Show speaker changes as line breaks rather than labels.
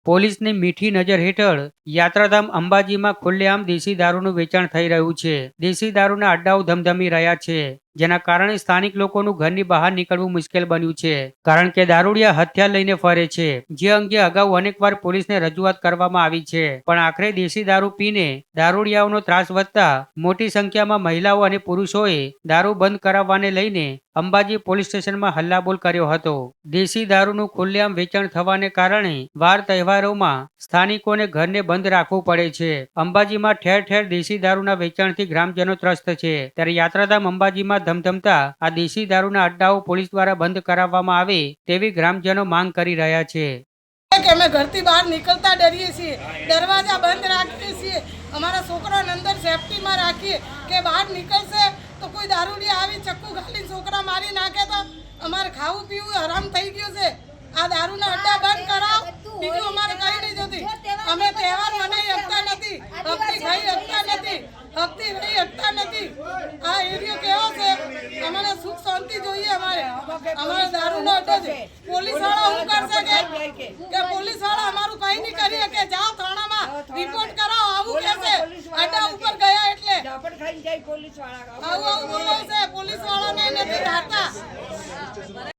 પોલીસની મીઠી નજર હેઠળ યાત્રાધામ અંબાજીમાં ખુલ્લેઆમ દેશી દારૂનું વેચાણ થઈ રહ્યું છે. દેશી દારૂના અડ્ડાઓ ધમધમી રહ્યા છે, જેના કારણે સ્થાનિક લોકોનું ઘરની બહાર નીકળવું મુશ્કેલ બન્યું છે. કારણ કે દારૂડિયા હથિયાર લઈને ફરે છે, જે અંગે અગાઉ અનેકવાર પોલીસને રજૂઆત કરવામાં આવી છે, પણ આખરે દેશી દારૂ પીને દારૂડિયાઓનો ત્રાસ વધતા મોટી સંખ્યામાં મહિલાઓ અને પુરુષોએ દારૂ બંધ કરાવવાને લઈને અંબાજી પોલીસ સ્ટેશનમાં હલ્લાબોલ કર્યો હતો. દેશી દારૂનું ખુલ્લેઆમ વેચાણ થવાને કારણે વાર તહેવારોમાં સ્થાનિકોને ઘરને બંધ રાખવું પડે છે. અંબાજીમાં ઠેર ઠેર દેશી દારૂના વેચાણથી ગ્રામજનો ત્રસ્ત છે, ત્યારે યાત્રાધામ અંબાજીમાં ધમધમતા આ દેશી દારૂના અડ્ડાઓ પોલીસ દ્વારા બંધ કરાવવામાં આવે તેવી ગ્રામજનો માંગ કરી રહ્યા છે.
અમે ઘરથી બહાર નીકળતા ડરીએ છીએ, દરવાજા બંધ રાખીએ છીએ, અમારા છોકરાને અંદર સેફટીમાં રાખીએ કે બહાર નીકળશે તો કોઈ દારૂડિયા આવી ચક્કુ ઘાલીને છોકરા મારી નાખે તો અમારે ખાવું પીવું હરામ થઈ ગયું છે. આ દારૂના અડ્ડા બંધ કરાવ, બીજું અમારે કઈ નહીં જોતી. અમે તહેવાર મનાઈ શકતા નથી, હકતી ખાઈ શકતા નથી, હકતી રહી શકતા નથી. આ એરિયો કેવો છે, અમારે સુખ શાંતિ જોઈએ. અમારે દારૂનો અડ્ડો છે. પોલીસ વાળા શું કરશે કે પોલીસ વાળા અમારું કઈ નહીં કરી શકે. જાઓ થાણામાં રિપોર્ટ કરાવો, આવું કહેશે. અડ્ડા ઉપર ગયા એટલે આવું બોલે છે. પોલીસ વાળાને નથી ધારતા.